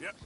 Yep.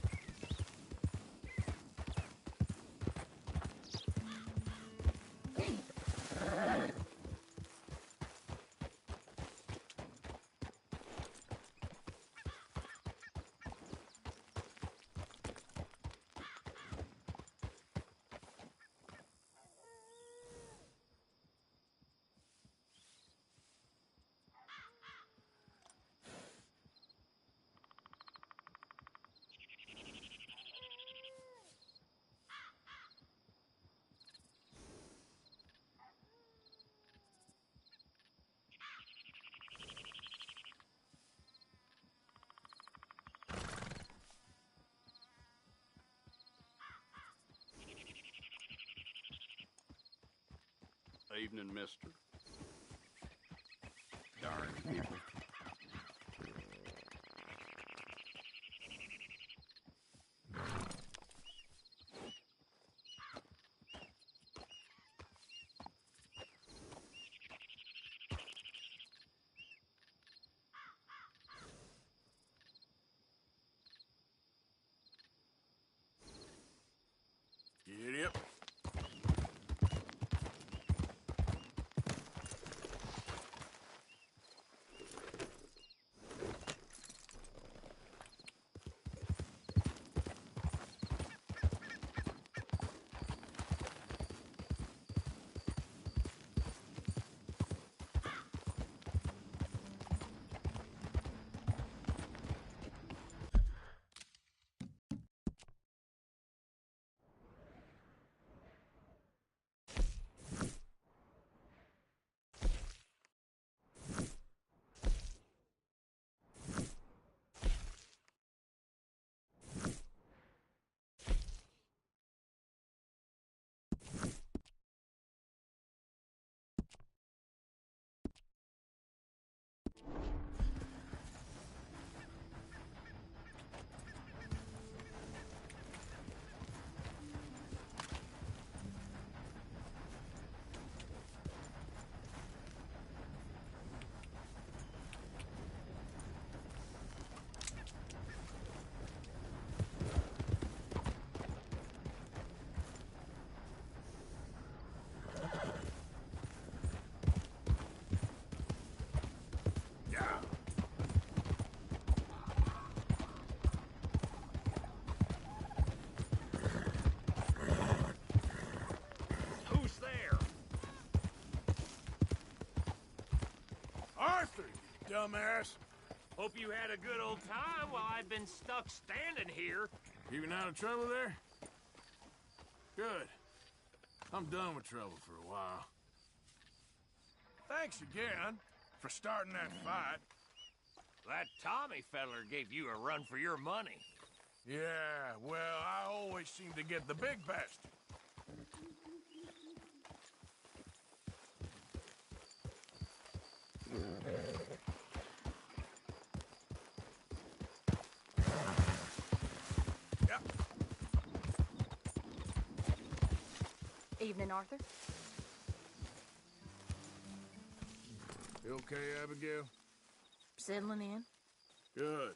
Evening, mister. Darn people. Giddy up. Who's there? Arthur, you dumbass. Hope you had a good old time while I've been stuck standing here. Keeping out of trouble there? Good. I'm done with trouble for a while. Thanks again for starting that fight. That Tommy feller gave you a run for your money. Yeah, well, I always seem to get the big best. Yep. Evening, Arthur. You okay, Abigail? Settling in. Good.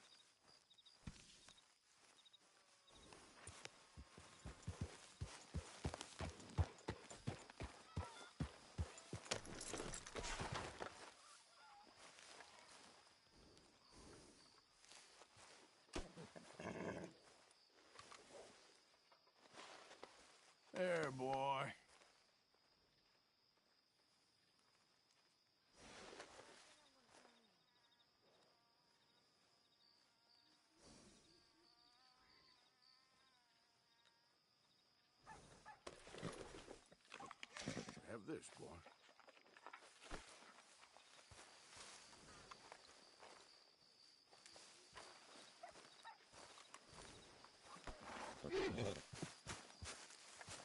There, boy. Have this, boy.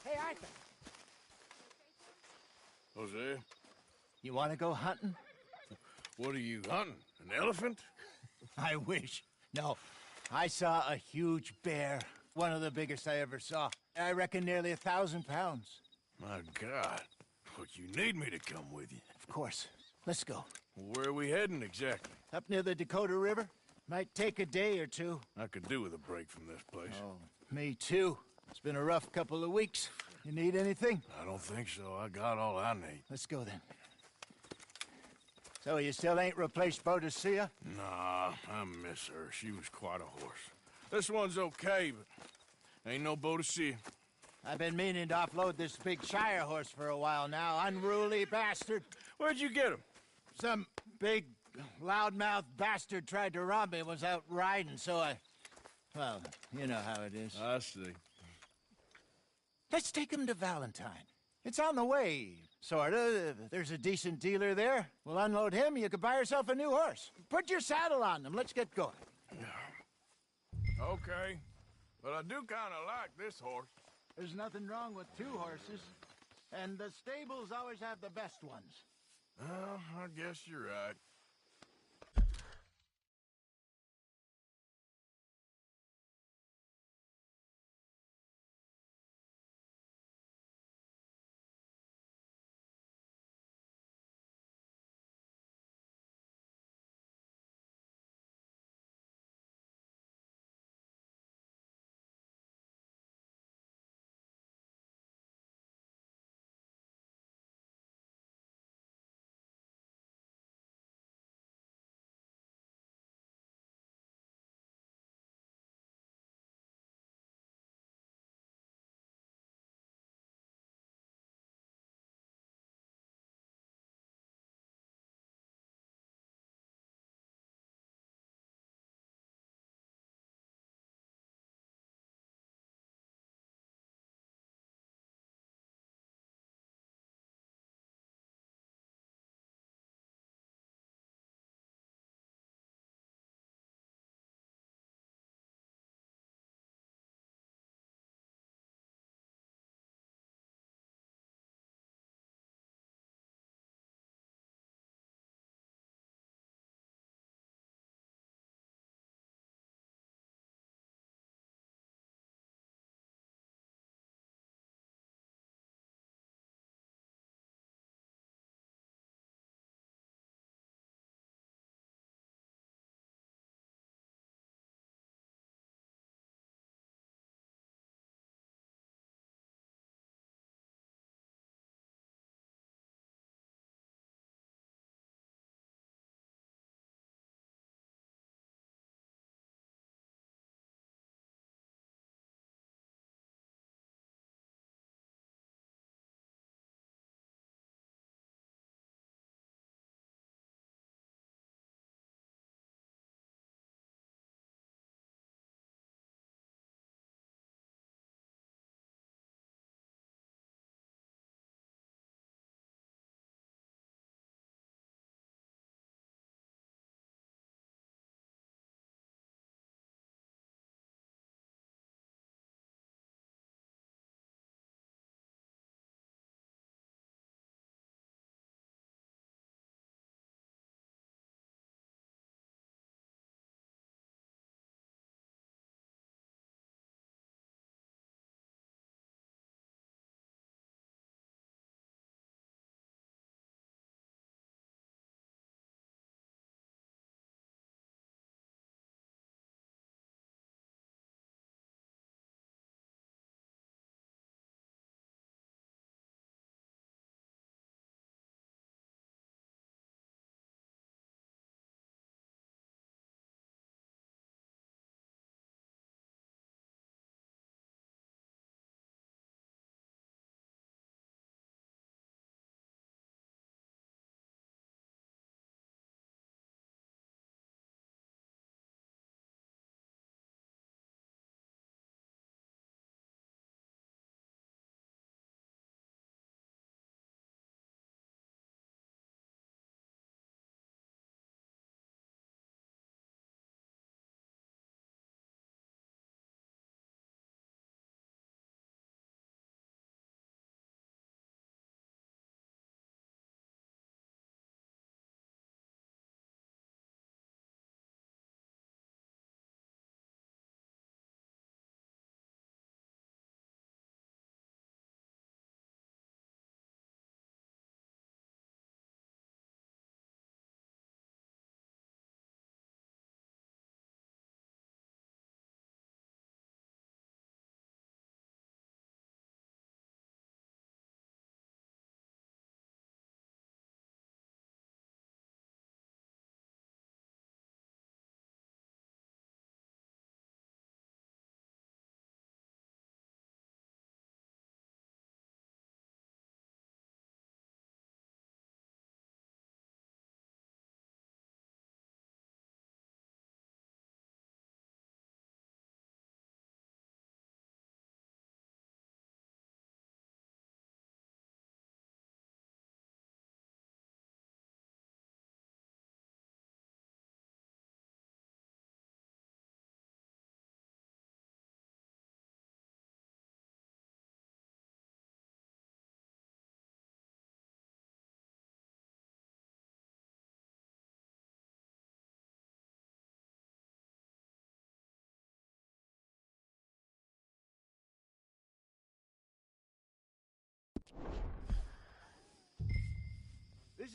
Hey, Arthur, Jose, you want to go hunting? what are you hunting? An elephant? I wish. No, I saw a huge bear. One of the biggest I ever saw. I reckon nearly 1,000 pounds. My God. Look, you need me to come with you. Of course. Let's go. Where are we heading exactly? Up near the Dakota River. Might take a day or two. I could do with a break from this place. Oh, me too. It's been a rough couple of weeks. You need anything? I don't think so. I got all I need. Let's go then. So you still ain't replaced Boadicea? Nah, I miss her. She was quite a horse. This one's okay, but ain't no Boadicea. I've been meaning to offload this big Shire horse for a while now. Unruly bastard. Where'd you get him? Some big, loudmouth bastard tried to rob me and was out riding, so I... Well, you know how it is. I see. Let's take him to Valentine. It's on the way, sorta. There's a decent dealer there. We'll unload him, you could buy yourself a new horse. Put your saddle on them, let's get going. Okay, but I do kind of like this horse. There's nothing wrong with two horses, and the stables always have the best ones. Well, I guess you're right.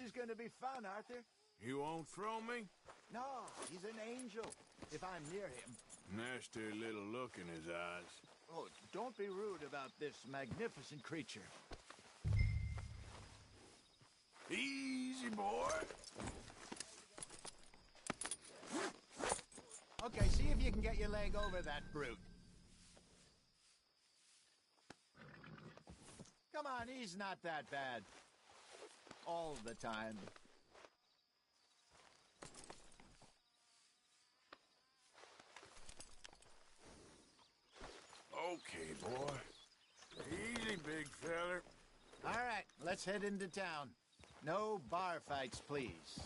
is gonna be fun, Arthur. You won't throw me? No, he's an angel, if I'm near him. Nasty little look in his eyes. Oh, don't be rude about this magnificent creature. Easy, boy. Okay, see if you can get your leg over that brute. Come on, he's not that bad. All the time. Okay, boy. Easy, big feller. All right, let's head into town. No bar fights, please.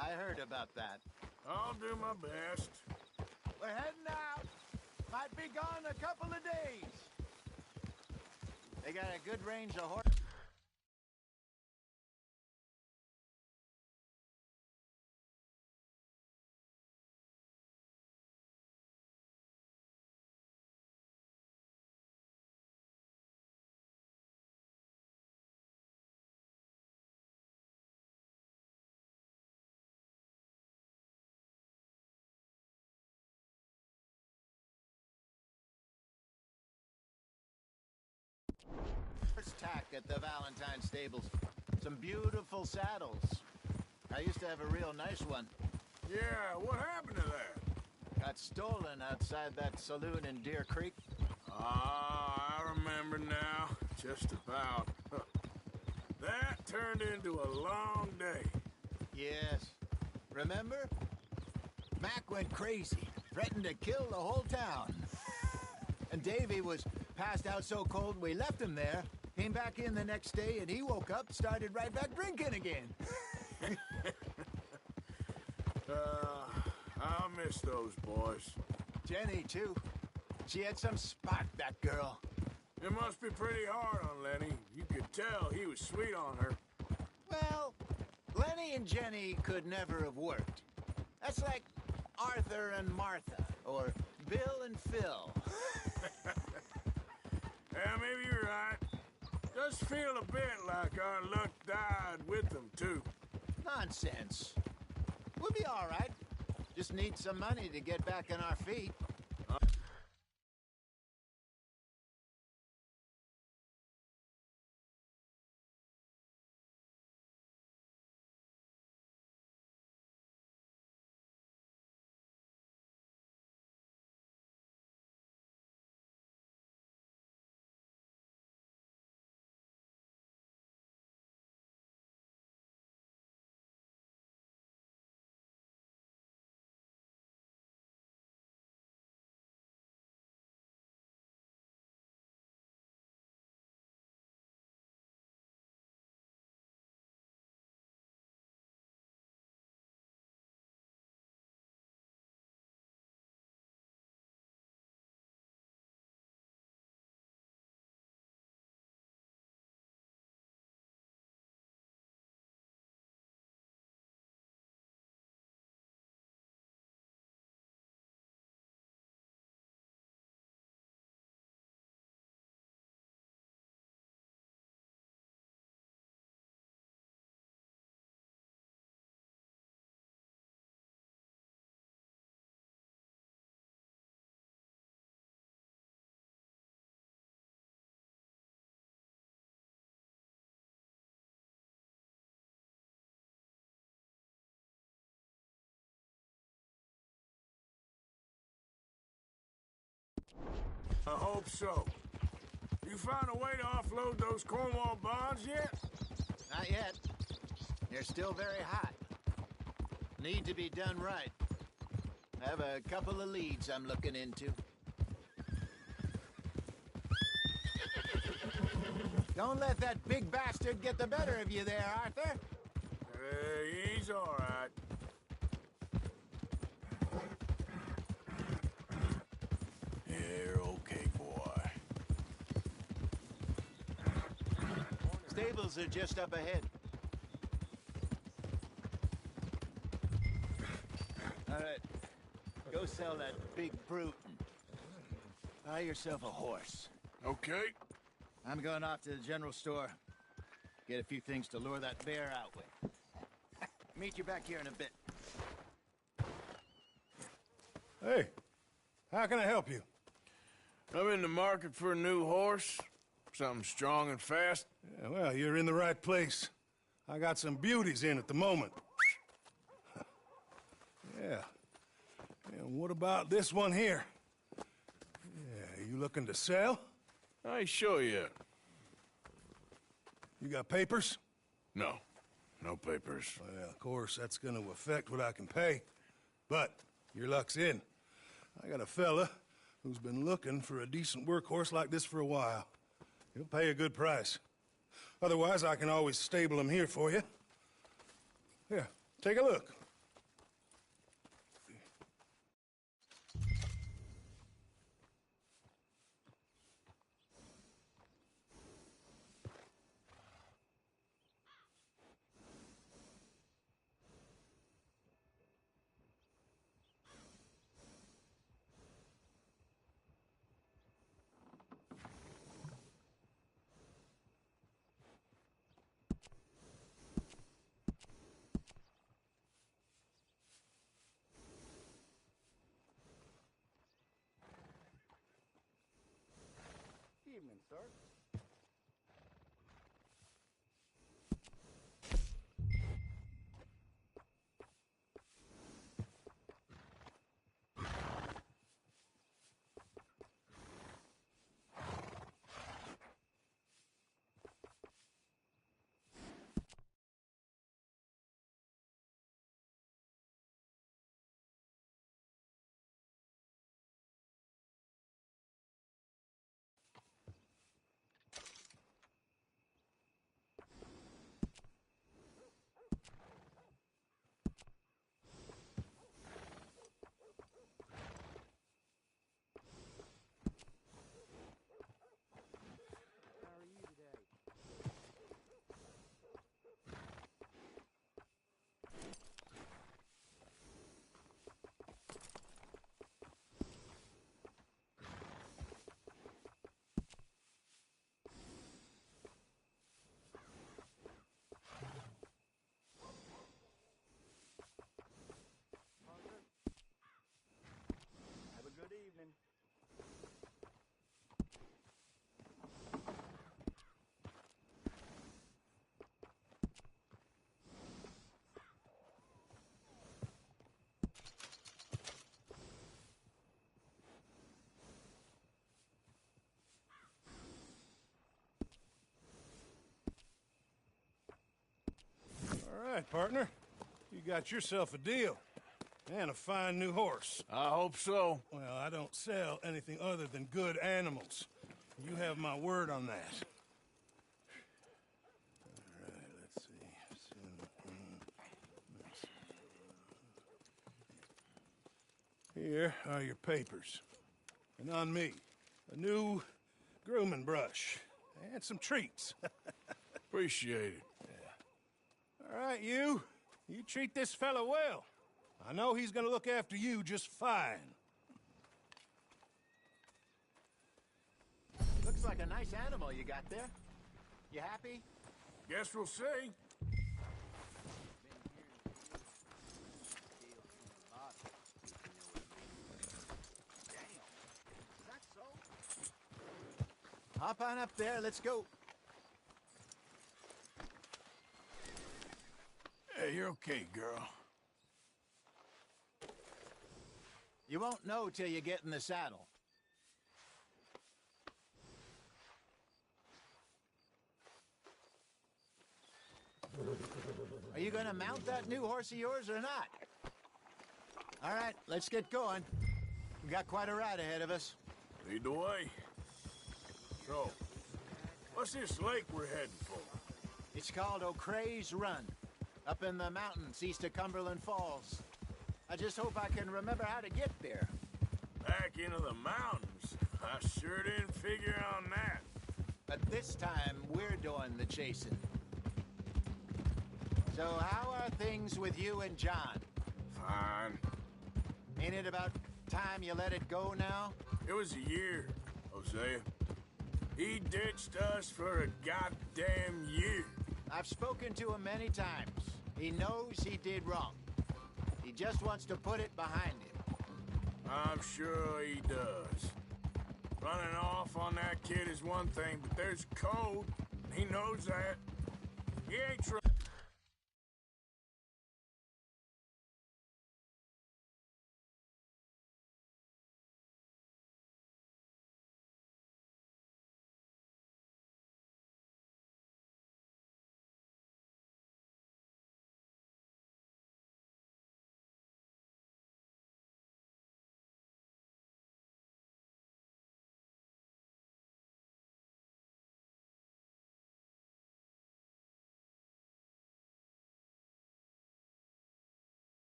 I heard about that. I'll do my best. We're heading out. Might be gone a couple of days. They got a good range of horses. First tack at the Valentine stables. Some beautiful saddles. I used to have a real nice one. Yeah, what happened to that? Got stolen outside that saloon in Deer Creek. Ah, I remember now. Just about. That turned into a long day. Yes. Remember? Mac went crazy, threatened to kill the whole town. And Davy was passed out so cold we left him there. Came back in the next day and he woke up, started right back drinking again. I'll miss those boys. Jenny, too. She had some spark, that girl. It must be pretty hard on Lenny. You could tell he was sweet on her. Well, Lenny and Jenny could never have worked. That's like Arthur and Martha, or Bill and Phil. Yeah, maybe you're right. Does feel a bit like our luck died with them, too. Nonsense. We'll be all right. Just need some money to get back on our feet. I hope so. You found a way to offload those Cornwall bonds yet? Not yet. They're still very hot. Need to be done right. I have a couple of leads I'm looking into. Don't let that big bastard get the better of you there, Arthur. He's all right. You're okay, boy. Stables are just up ahead. All right. Go sell that big brute and buy yourself a horse. Okay. I'm going off to the general store. Get a few things to lure that bear out with. Meet you back here in a bit. Hey, how can I help you? I'm in the market for a new horse. Something strong and fast. Yeah, well, you're in the right place. I got some beauties in at the moment. Yeah. And what about this one here? Yeah, you looking to sell? I ain't sure yet. You got papers? No. No papers. Well, of course, that's gonna affect what I can pay. But your luck's in. I got a fella who's been looking for a decent workhorse like this for a while. He'll pay a good price. Otherwise, I can always stable him here for you. Here, take a look. Evening, sir. Have a good evening. All right, partner. You got yourself a deal. And a fine new horse. I hope so. Well, I don't sell anything other than good animals. You have my word on that. All right, let's see. Here are your papers. And on me, a new grooming brush. And some treats. Appreciate it. All right, you. You treat this fella well. I know he's gonna look after you just fine. Looks like a nice animal you got there. You happy? Guess we'll see. Hop on up there, let's go. Hey, you're okay, girl. You won't know till you get in the saddle. Are you gonna mount that new horse of yours or not? All right, let's get going. We got quite a ride ahead of us. Lead the way. So, what's this lake we're heading for? It's called O'Creagh's Run, up in the mountains east of Cumberland Falls. I just hope I can remember how to get there. Back into the mountains? I sure didn't figure on that. But this time, we're doing the chasing. So how are things with you and John? Fine. Ain't it about time you let it go now? It was a year, Hosea. He ditched us for a goddamn year. I've spoken to him many times. He knows he did wrong. He just wants to put it behind him. I'm sure he does. Running off on that kid is one thing, but there's code. He knows that. He ain't trying.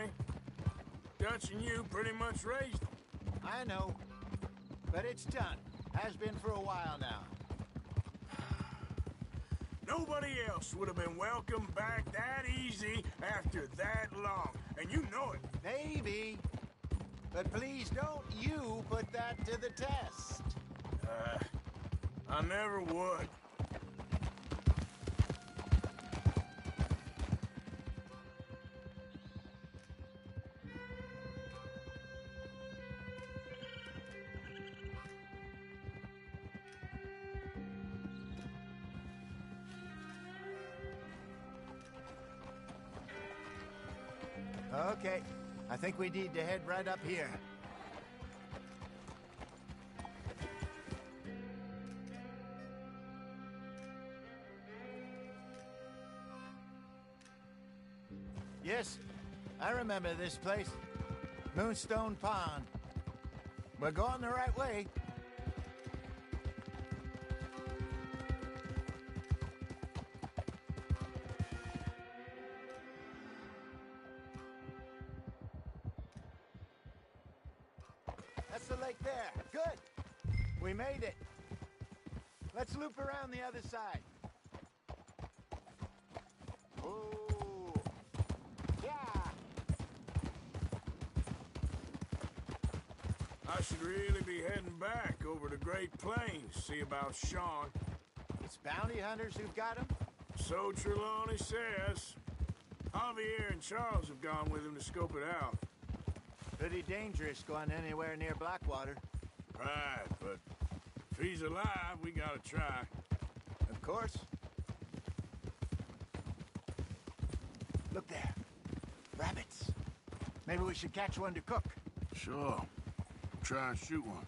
Danny. Dutch and you pretty much raised him. I know. But it's done. Has been for a while now. Nobody else would have been welcomed back that easy after that long. And you know it. Maybe. But please don't you put that to the test. I never would. Okay. I think we need to head right up here. Yes, I remember this place. Moonstone Pond. We're going the right way. That's the lake there. Good. We made it. Let's loop around the other side. Oh. Yeah. I should really be heading back over to Great Plains, see about Sean. It's bounty hunters who've got him? So Trelawney says. Javier and Charles have gone with him to scope it out. Pretty dangerous going anywhere near Blackwater. Right, but if he's alive, we gotta try. Of course. Look there. Rabbits. Maybe we should catch one to cook. Sure. Try and shoot one.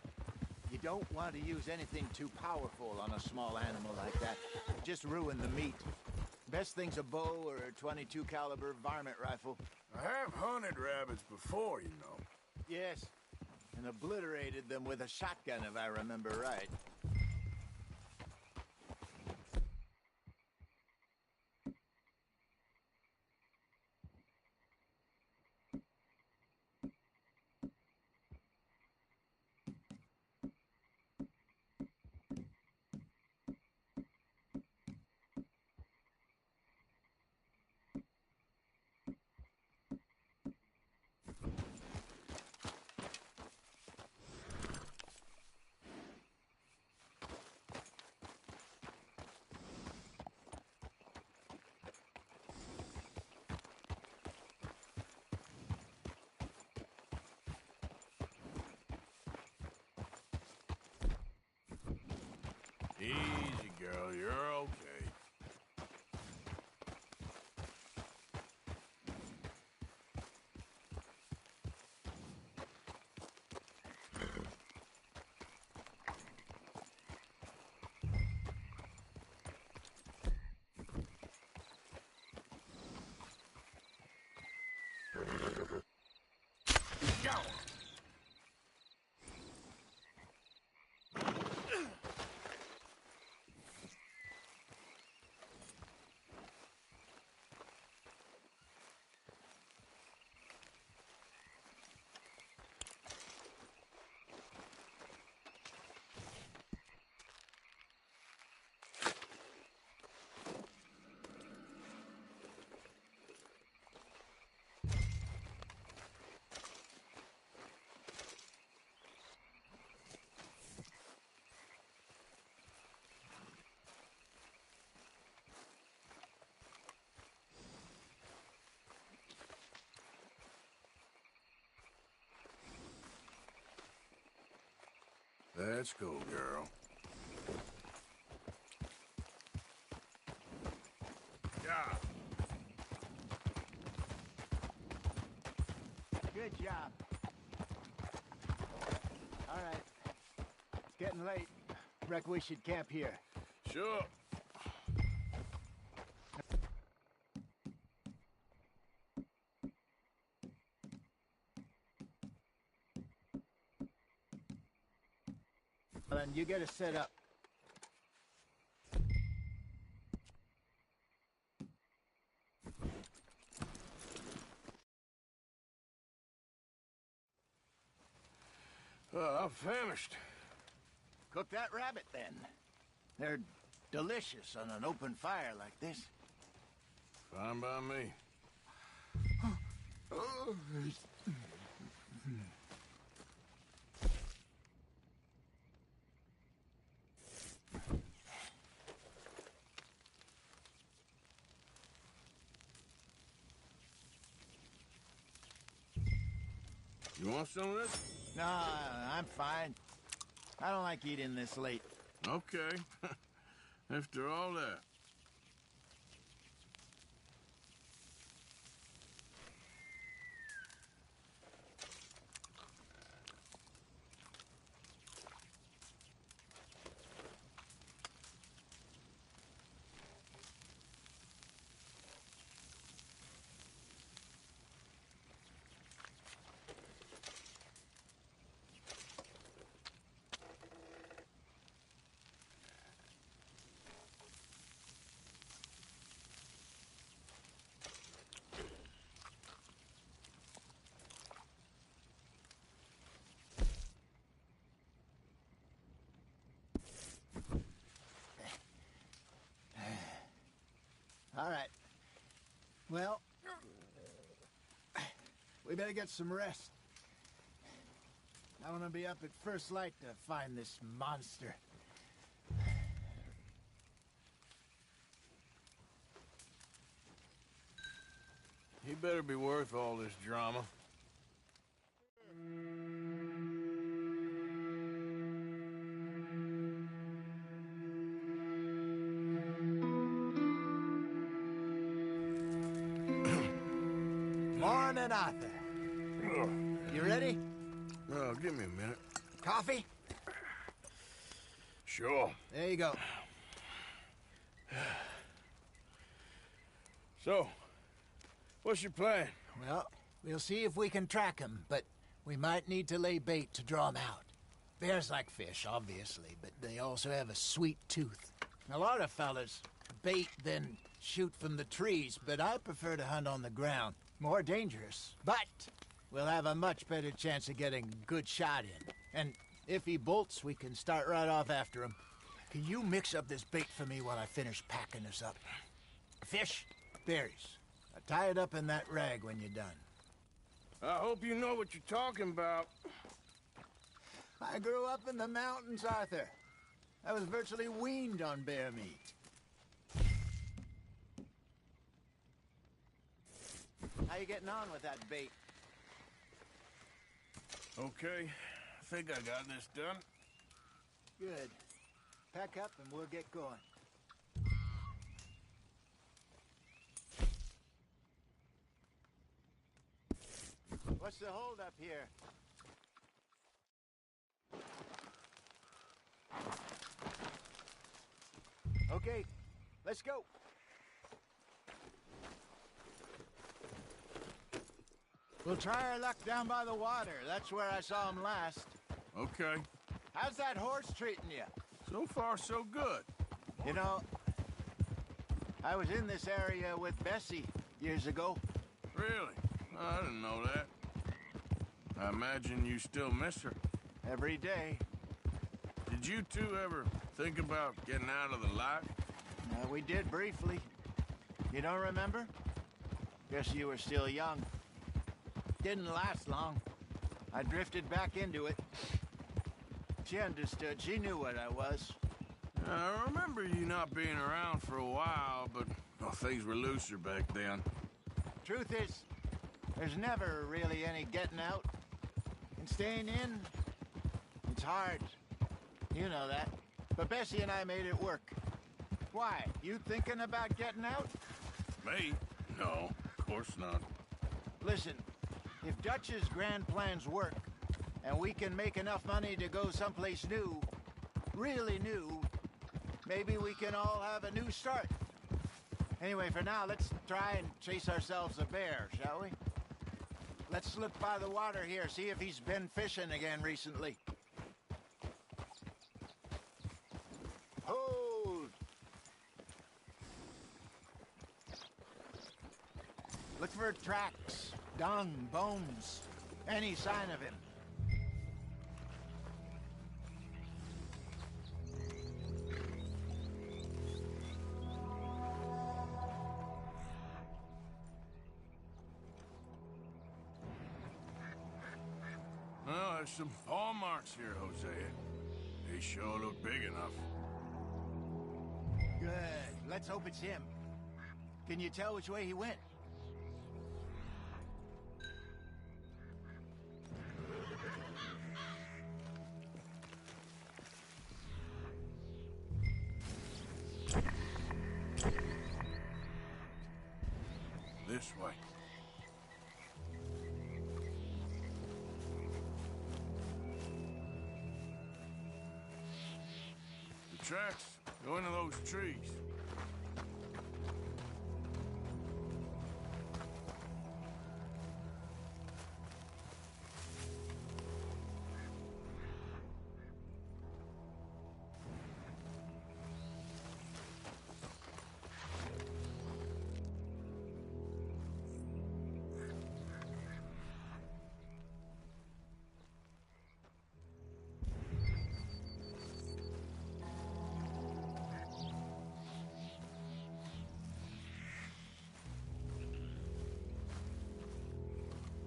You don't want to use anything too powerful on a small animal like that. Just ruin the meat. Best thing's a bow or a 22 caliber varmint rifle. I have hunted rabbits before, you know. Yes, and obliterated them with a shotgun if I remember right. Easy, girl. You're okay. Go! Let's go, girl. Yeah. Good job. All right. It's getting late. Reckon we should camp here. Sure. Well, then you get us set up. I'm famished. Cook that rabbit, then. They're delicious on an open fire like this. Fine by me. You want some of this? No, I'm fine. I don't like eating this late. Okay. After all that. All right. Well, we better get some rest. I want to be up at first light to find this monster. He better be worth all this drama. Morning, Arthur. You ready? Oh, give me a minute. Coffee? Sure. There you go. So, what's your plan? Well, we'll see if we can track him, but we might need to lay bait to draw him out. Bears like fish, obviously, but they also have a sweet tooth. A lot of fellas bait, then shoot from the trees, but I prefer to hunt on the ground. More dangerous, but we'll have a much better chance of getting a good shot in. And if he bolts, we can start right off after him. Can you mix up this bait for me while I finish packing this up? Fish, berries. Tie it up in that rag when you're done. I hope you know what you're talking about. I grew up in the mountains, Arthur. I was virtually weaned on bear meat. How you getting on with that bait? Okay, I think I got this done. Good. Pack up and we'll get going. What's the hold up here? Okay, let's go. We'll try our luck down by the water. That's where I saw him last. Okay. How's that horse treating you? So far, so good. You know, I was in this area with Bessie years ago. Really? I didn't know that. I imagine you still miss her. Every day. Did you two ever think about getting out of the life? We did briefly. You don't remember? Guess you were still young. Didn't last long. I drifted back into it. She understood. She knew what I was. I remember you not being around for a while, but well, things were looser back then. Truth is, there's never really any getting out. And staying in, it's hard. You know that. But Bessie and I made it work. Why? You thinking about getting out? Me? No, of course not. Listen, if Dutch's grand plans work, and we can make enough money to go someplace new, really new, maybe we can all have a new start. Anyway, for now, let's try and chase ourselves a bear, shall we? Let's look by the water here, see if he's been fishing again recently. Hold! Look for tracks, dung, bones, any sign of him. There's some paw marks here, Hosea. They sure look big enough. Good. Let's hope it's him. Can you tell which way he went? This way. The tracks go into those trees.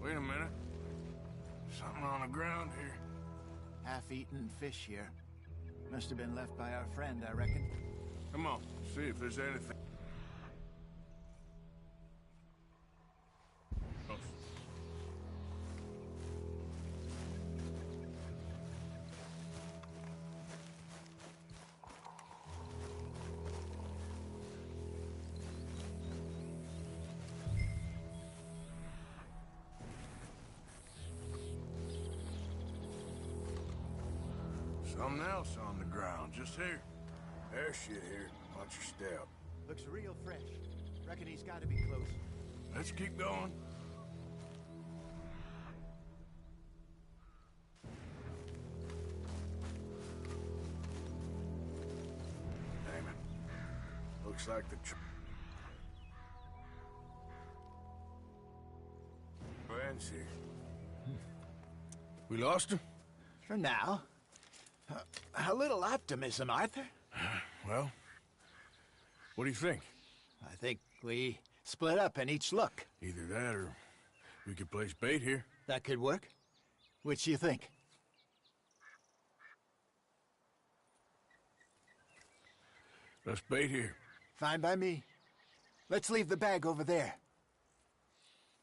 Wait a minute. Something on the ground here. Half-eaten fish here. Must have been left by our friend, I reckon. Come on, see if there's anything. Oh. Something else on the ground, just here. There's shit here. Watch your step. Looks real fresh. Reckon he's got to be close. Let's keep going. Damn it. Looks like the Ben's here. We lost him? For now. A little optimism, Arthur. Well, what do you think? I think we split up and each look. Either that or we could place bait here. That could work. Which do you think? Let's bait here. Fine by me. Let's leave the bag over there.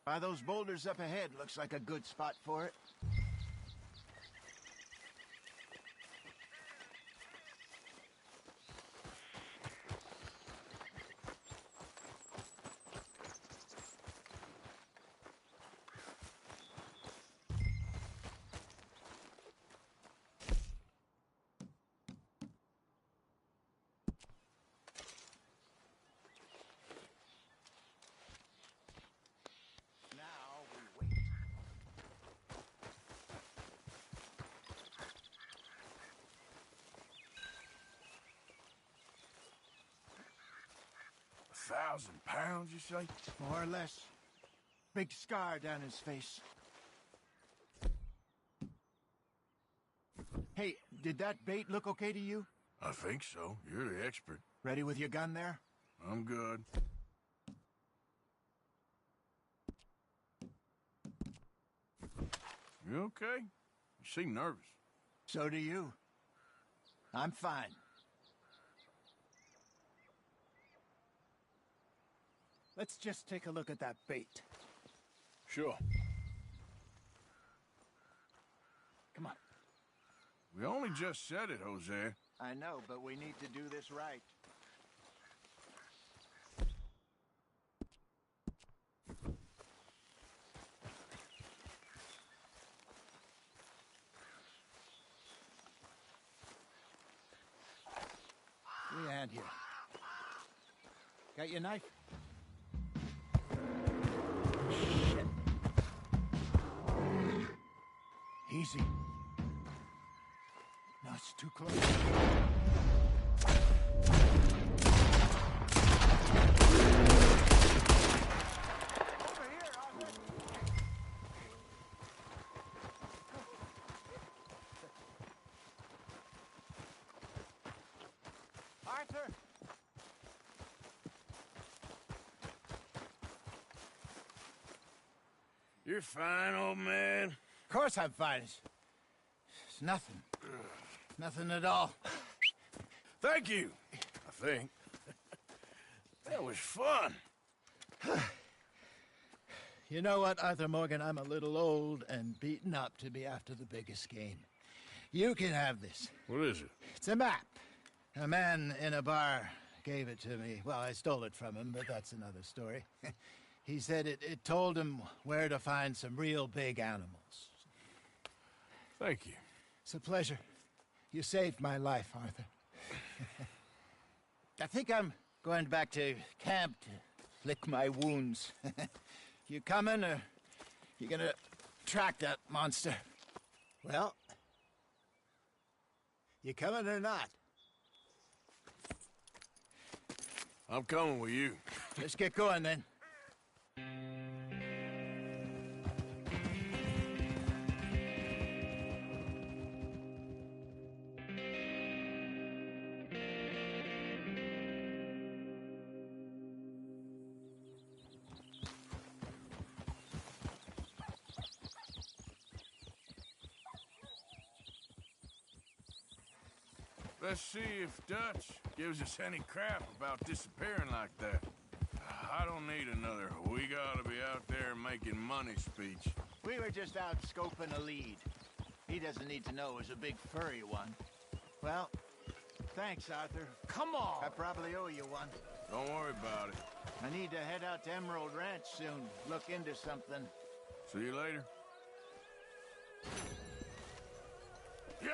By those boulders up ahead, looks like a good spot for it. £1,000, you say? More or less. Big scar down his face. Hey, did that bait look okay to you? I think so. You're the expert. Ready with your gun there? I'm good. You okay? You seem nervous. So do you. I'm fine. Let's just take a look at that bait. Sure. Come on. We only just said it, Hosea. I know, but we need to do this right. Give me a hand here. Got your knife? Shit. Easy. No, it's too close. Over here, Arthur. Arthur! You're fine, old man. Of course I'm fine. nothing. Nothing at all. Thank you, I think. That was fun. You know what, Arthur Morgan? I'm a little old and beaten up to be after the biggest game. You can have this. What is it? It's a map. A man in a bar gave it to me. Well, I stole it from him, but that's another story. He said it told him where to find some real big animals. Thank you. It's a pleasure. You saved my life, Arthur. I think I'm going back to camp to lick my wounds. You coming, or you gonna track that monster? Well, you coming or not? I'm coming with you. Let's get going, then. Let's see if Dutch gives us any crap about disappearing like that. I don't need another "we gotta be out there making money" speech. We were just out scoping a lead. He doesn't need to know it was a big furry one. Well, thanks, Arthur. Come on. I probably owe you one. Don't worry about it. I need to head out to Emerald Ranch soon. Look into something. See you later. Yeah!